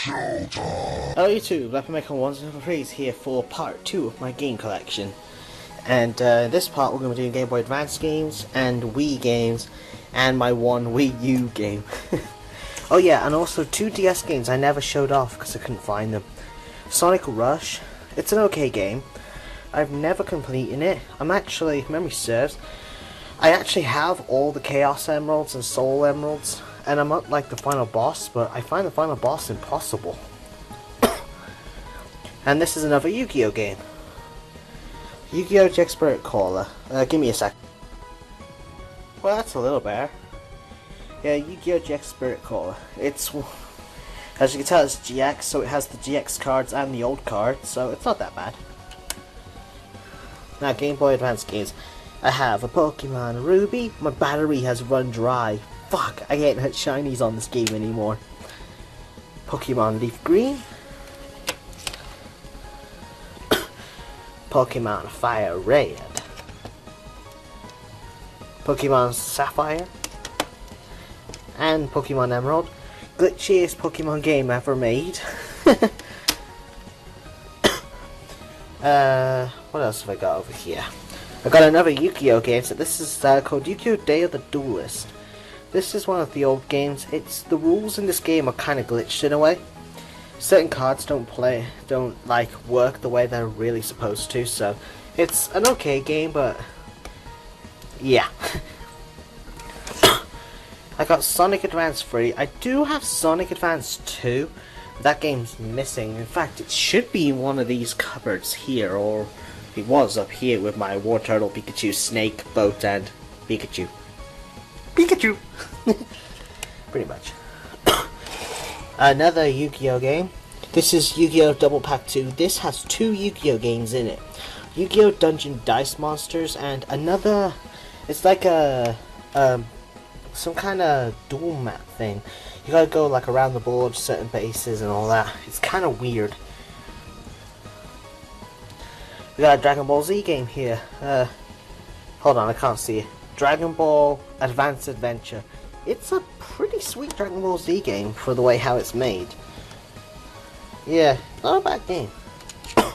Hello YouTube, LetPlayMaker10743's here for part 2 of my game collection. And in this part we're going to be doing Game Boy Advance games, and Wii games, and my one WiiU game. Oh yeah, and also 2 DS games I never showed off because I couldn't find them. Sonic Rush, it's an okay game. I've never completed it. if memory serves, I actually have all the Chaos Emeralds and Soul Emeralds. And I'm not like the final boss, but I find the final boss impossible. And this is another Yu-Gi-Oh game. Yu-Gi-Oh! GX Spirit Caller. Give me a sec. Well, that's a little better. Yeah, Yu-Gi-Oh! GX Spirit Caller. It's, as you can tell, it's GX, so it has the GX cards and the old cards, so it's not that bad. Now, Game Boy Advance games. I have a Pokemon Ruby. My battery has run dry. Fuck, I can't hit shinies on this game anymore. Pokemon Leaf Green. Pokemon Fire Red. Pokemon Sapphire. And Pokemon Emerald. Glitchiest Pokemon game ever made. What else have I got over here? I got another Yu-Gi-Oh game, so this is called Yu-Gi-Oh! Day of the Duelist. This is one of the old games. The rules in this game are kind of glitched in a way. Certain cards don't work the way they're really supposed to, so it's an okay game, but yeah. I got Sonic Advance 3. I do have Sonic Advance 2. That game's missing. In fact, it should be in one of these cupboards here, or it was up here with my War Turtle, Pikachu, Snake, Boat, and Pikachu. Pikachu! Pretty much. Another Yu-Gi-Oh game. This is Yu-Gi-Oh! Double Pack 2. This has 2 Yu-Gi-Oh! games in it. Yu-Gi-Oh! Dungeon Dice Monsters and another... It's like a... some kind of dual map thing. You gotta go like around the board, certain bases and all that. It's kind of weird. We got a Dragon Ball Z game here. Hold on, I can't see it. Dragon Ball Advance Adventure. It's a pretty sweet Dragon Ball Z game for the way how it's made. Yeah, not a bad game. And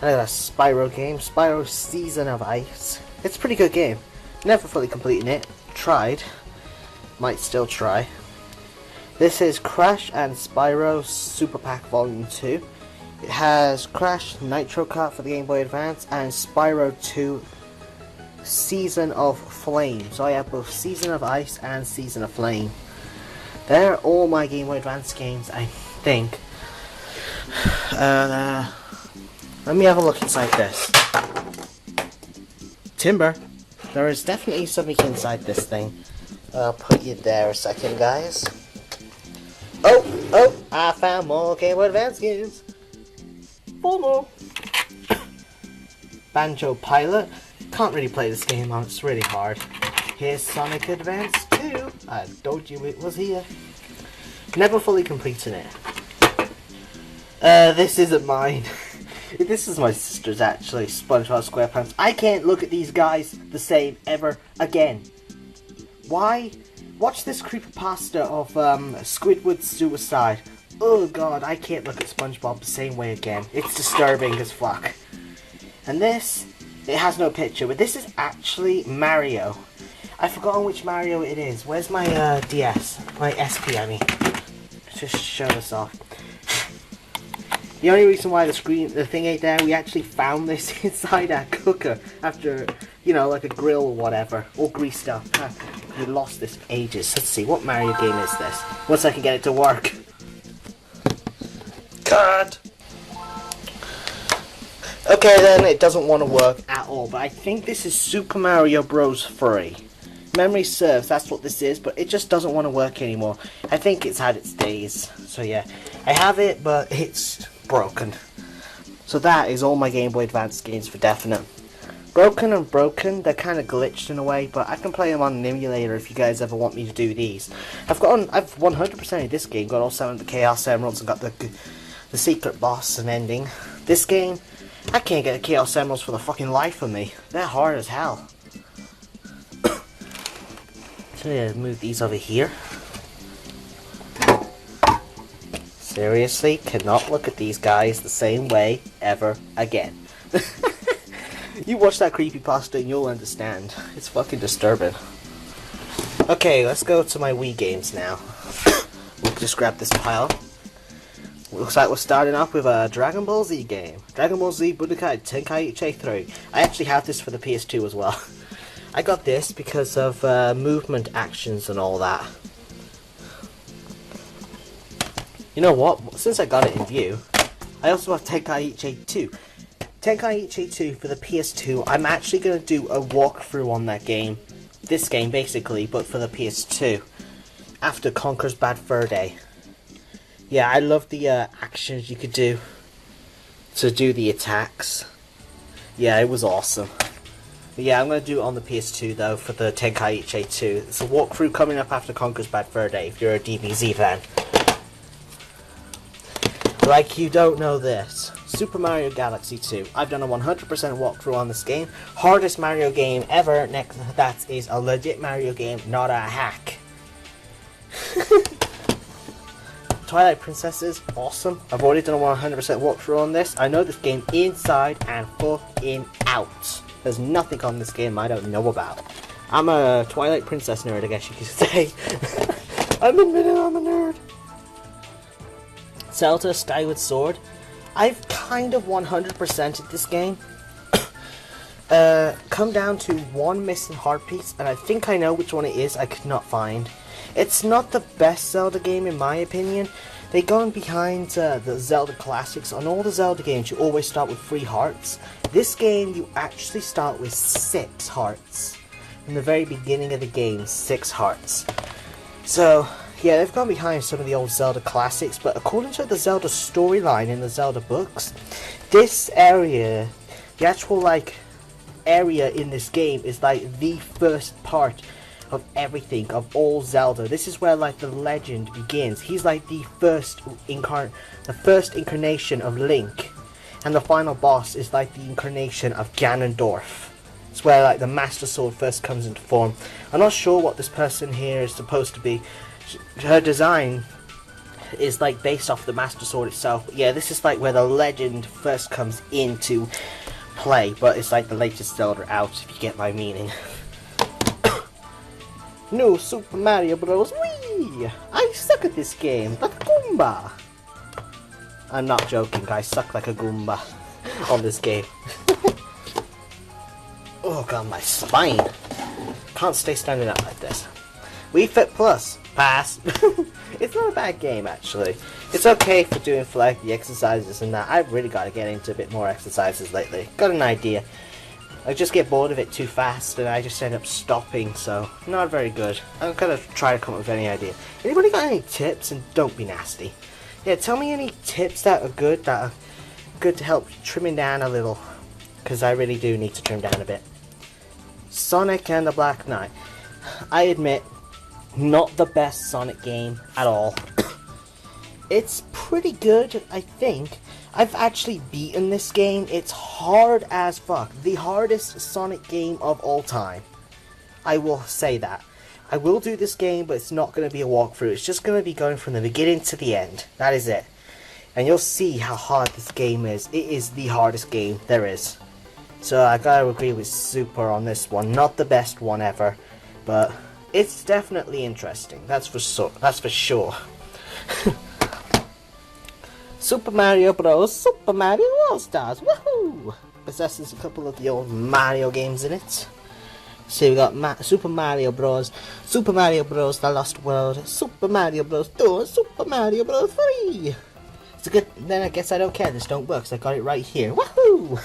I got a Spyro game, Spyro Season of Ice. It's a pretty good game. Never fully completed it. Tried. Might still try. This is Crash and Spyro Super Pack Volume 2. It has Crash Nitro Kart for the Game Boy Advance and Spyro 2 Season of Flame. So I have both Season of Ice and Season of Flame. They're all my Game Boy Advance games, I think. Let me have a look inside this. Timber. There is definitely something inside this thing. I'll put you there a second, guys. Oh! I found more Game Boy Advance games. 4 more. Banjo Pilot. Can't really play this game on, it's really hard. Here's Sonic Advance 2. I told you it was here. Never fully completed it. This isn't mine. This is my sister's actually, SpongeBob SquarePants. I can't look at these guys the same ever again. Why? Watch this creepypasta of Squidward's suicide. Oh god, I can't look at SpongeBob the same way again. It's disturbing as fuck. And this... It has no picture, but this is actually Mario. I've forgotten which Mario it is. Where's my DS? My SP, I mean. Just show this off. The only reason why the thing ain't there, we actually found this inside our cooker after, you know, like a grill or whatever, all greased up. We lost this for ages. Let's see, what Mario game is this? Once I can get it to work. God. Okay then, it doesn't want to work at all, but I think this is Super Mario Bros. 3. Memory serves, that's what this is, but it just doesn't want to work anymore. I think it's had its days, so yeah. I have it, but it's broken. So that is all my Game Boy Advance games for definite. Broken, they're kind of glitched in a way, but I can play them on an emulator if you guys ever want me to do these. I've 100% of this game, got all 7 of the Chaos Emeralds and got the secret boss and ending. This game... I can't get the Chaos Emeralds for the fucking life of me. They're hard as hell. So yeah, move these over here. Seriously, cannot look at these guys the same way ever again. You watch that creepypasta and you'll understand. It's fucking disturbing. Okay, let's go to my Wii games now. We'll just grab this pile. Looks like we're starting off with a Dragon Ball Z game. Dragon Ball Z Budokai Tenkaichi 3. I actually have this for the PS2 as well. I got this because of movement actions and all that. You know what? Since I got it in view, I also have Tenkaichi 2. Tenkaichi 2 for the PS2. I'm actually going to do a walkthrough on that game. This game, basically, but for the PS2. After Conker's Bad Fur Day. Yeah, I love the actions you could do to do the attacks. Yeah, it was awesome. But yeah, I'm going to do it on the PS2 though for the Tenkaichi 2. It's a walkthrough coming up after Conker's Bad Fur Day if you're a DBZ fan. Like you don't know this. Super Mario Galaxy 2. I've done a 100% walkthrough on this game. Hardest Mario game ever. That is a legit Mario game, not a hack. Twilight Princesses, awesome. I've already done a 100% walkthrough on this. I know this game inside and fucking out. There's nothing on this game I don't know about. I'm a Twilight Princess nerd, I guess you could say. I'm admitting I'm a nerd. Zelda Skyward Sword. I've kind of 100%ed this game. Come down to one missing heart piece, and I think I know which one it is. I could not find. It's not the best Zelda game in my opinion. They're going behind the Zelda classics. On all the Zelda games, you always start with 3 hearts. This game, you actually start with 6 hearts. In the very beginning of the game, 6 hearts. So, yeah, they've gone behind some of the old Zelda classics, but according to the Zelda storyline in the Zelda books, this area, the actual, like, area in this game is, like, the first part of everything, of all Zelda. This is where, like, the legend begins. He's, like, the first incarnation of Link, and the final boss is, like, the incarnation of Ganondorf. It's where, like, the Master Sword first comes into form. I'm not sure what this person here is supposed to be. Her design is like based off the Master Sword itself. But yeah, this is like where the legend first comes into play, but it's like the latest Zelda out, if you get my meaning. No Super Mario Bros. Wii! I suck at this game, like a Goomba! I'm not joking, I suck like a Goomba on this game. Oh god, my spine! Can't stay standing up like this. Wii Fit Plus. Pass. It's not a bad game actually. It's okay for doing for like the exercises and that. I've really got to get into a bit more exercises lately. Got an idea. I just get bored of it too fast and I just end up stopping, so not very good. I'm gonna try to come up with any idea. Anybody got any tips? And don't be nasty. Yeah, tell me any tips that are good to help trimming down a little, because I really do need to trim down a bit. Sonic and the Black Knight. I admit, not the best Sonic game at all. It's pretty good, I think. I've actually beaten this game. It's hard as fuck. The hardest Sonic game of all time. I will say that. I will do this game, but it's not going to be a walkthrough. It's just going to be going from the beginning to the end. That is it. And you'll see how hard this game is. It is the hardest game there is. So I gotta agree with Super on this one. Not the best one ever, but it's definitely interesting. That's for sure. Super Mario Bros. Super Mario All-Stars. Woohoo! Possesses a couple of the old Mario games in it. So we got Super Mario Bros. Super Mario Bros. The Lost World. Super Mario Bros. 2. Super Mario Bros. 3. It's a good. Then I guess I don't care. This don't work. 'Cause I got it right here. Woohoo!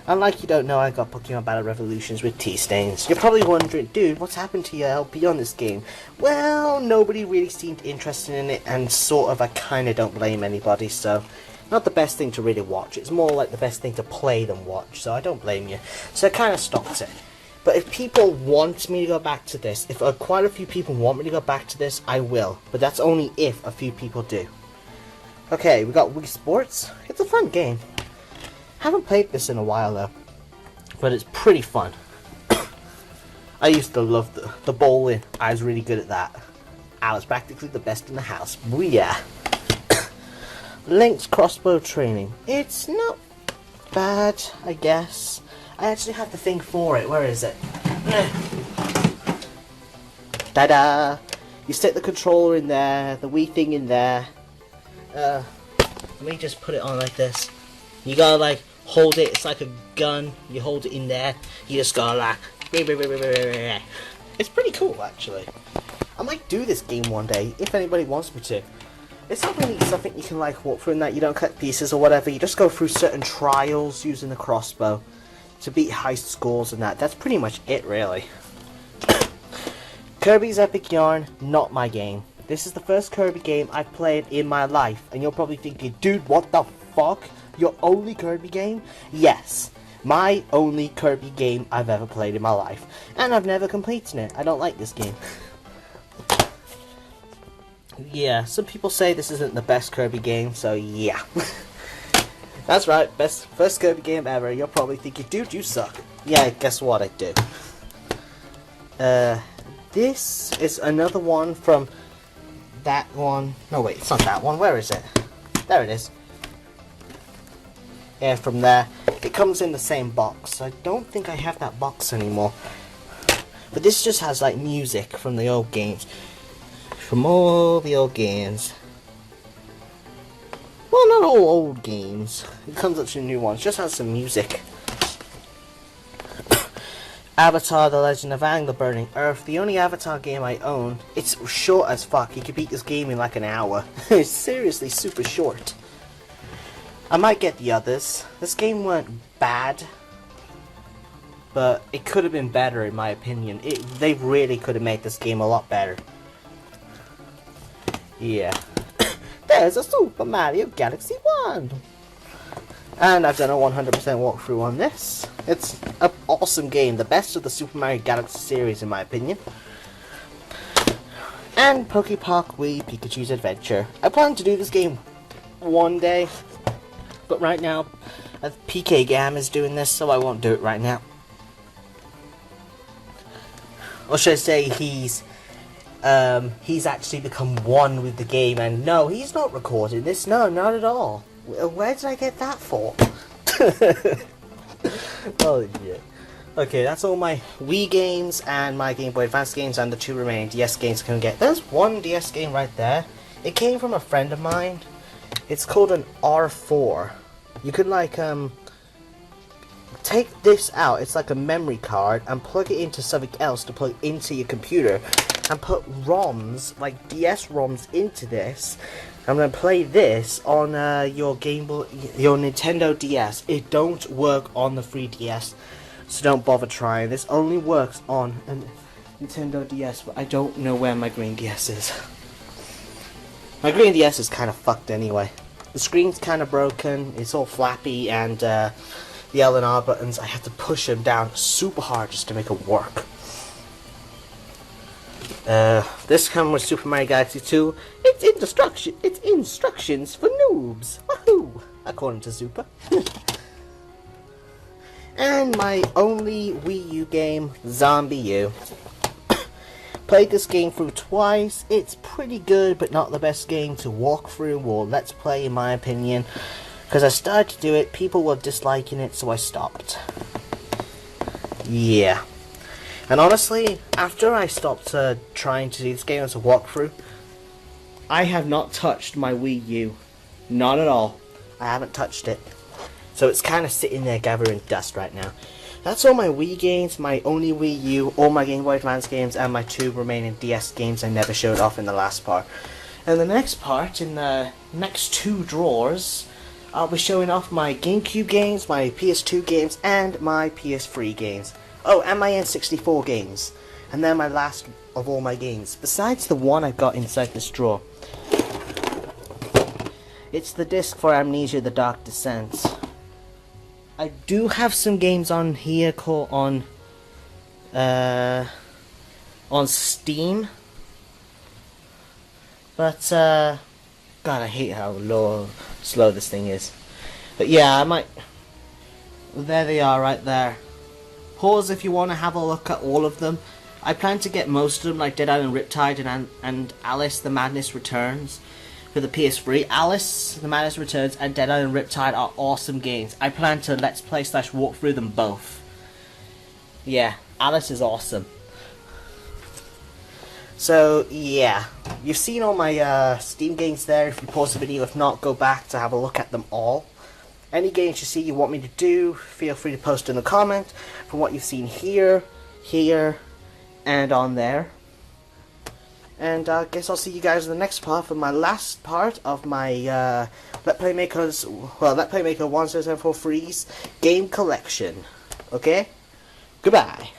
Unlike you don't know, I got Pokemon Battle Revolutions with T-Stains. You're probably wondering, dude, what's happened to your LP on this game? Well, nobody really seemed interested in it, and sort of I kinda don't blame anybody, so not the best thing to really watch. It's more like the best thing to play than watch, so I don't blame you. So I kinda stopped it. But if people want me to go back to this, if quite a few people want me to go back to this, I will. But that's only if a few people do. Okay, we got Wii Sports. It's a fun game. Haven't played this in a while though, but it's pretty fun. I used to love the bowling. I was really good at that. I was practically the best in the house. Booyah. Link's crossbow training. It's not bad, I guess. I actually have the thing for it. Where is it? Ta-da! You stick the controller in there, the Wii thing in there. Let me just put it on like this. You gotta like hold it, it's like a gun. You hold it in there, you just gotta like... It's pretty cool actually. I might do this game one day, if anybody wants me to. It's not really something you can like walk through in that you don't collect pieces or whatever. You just go through certain trials using the crossbow to beat high scores and that. That's pretty much it really. Kirby's Epic Yarn, not my game. This is the first Kirby game I've played in my life, and you're probably thinking, dude, what the fuck? Your only Kirby game? Yes, my only Kirby game I've ever played in my life, and I've never completed it. I don't like this game. Yeah, some people say this isn't the best Kirby game, so yeah. That's right, first Kirby game ever. You're probably thinking, dude, you suck. Yeah, guess what, I do. This is another one from that one. No, wait, it's not that one. Where is it? There it is. Yeah, from there. It comes in the same box. I don't think I have that box anymore. But this just has, like, music from the old games. From all the old games. Well, not all old games. It comes up to new ones. It just has some music. Avatar: The Legend of Aang: The Burning Earth, the only Avatar game I own. It's short as fuck. You could beat this game in like an hour. It's seriously super short. I might get the others. This game weren't bad, but it could have been better in my opinion. They really could have made this game a lot better. Yeah. There's a Super Mario Galaxy 1! And I've done a 100% walkthrough on this. It's an awesome game, the best of the Super Mario Galaxy series in my opinion. And Pokepark Wii Pikachu's Adventure. I plan to do this game one day, but right now PK Gam is doing this, so I won't do it right now. Or should I say he's actually become one with the game, and no, he's not recording this, no, not at all. Where did I get that for? Oh shit. Okay, that's all my Wii games and my Game Boy Advance games and the 2 remaining DS games I can get. There's one DS game right there. It came from a friend of mine. It's called an R4. You could like take this out, it's like a memory card, and plug it into something else to plug into your computer and put ROMs, like DS ROMs into this. I'm going to play this on your Nintendo DS. It don't work on the 3DS, so don't bother trying. This only works on a Nintendo DS, but I don't know where my green DS is. My green DS is kind of fucked anyway. The screen's kind of broken, it's all flappy, and the L and R buttons, I have to push them down super hard just to make it work. This comes with Super Mario Galaxy 2. It's instructions for noobs. Woohoo! According to Super. And my only Wii U game, Zombie U. Played this game through twice. It's pretty good, but not the best game to walk through or let's play in my opinion. Because I started to do it, people were disliking it, so I stopped. Yeah. And honestly, after I stopped trying to do this game as a walkthrough, I have not touched my Wii U. Not at all. I haven't touched it. So it's kind of sitting there gathering dust right now. That's all my Wii games, my only Wii U, all my Game Boy Advance games, and my 2 remaining DS games I never showed off in the last part. And the next part, in the next 2 drawers, I'll be showing off my GameCube games, my PS2 games, and my PS3 games. Oh, and my N64 games. And then my last of all my games, besides the one I've got inside this drawer. It's the disc for Amnesia: The Dark Descent. I do have some games on here on Steam. But, God, I hate how slow this thing is. But yeah, I might... There they are right there. Pause if you want to have a look at all of them. I plan to get most of them, like Dead Island Riptide and Alice the Madness Returns for the PS3. Alice the Madness Returns and Dead Island Riptide are awesome games. I plan to let's play / walk through them both. Yeah, Alice is awesome. So yeah, you've seen all my Steam games there. If you pause the video, if not, go back to have a look at them all. Any games you see you want me to do, feel free to post in the comment from what you've seen here, and on there. And I guess I'll see you guys in the next part for my last part of my LetPlayMaker10743's game collection. Okay? Goodbye.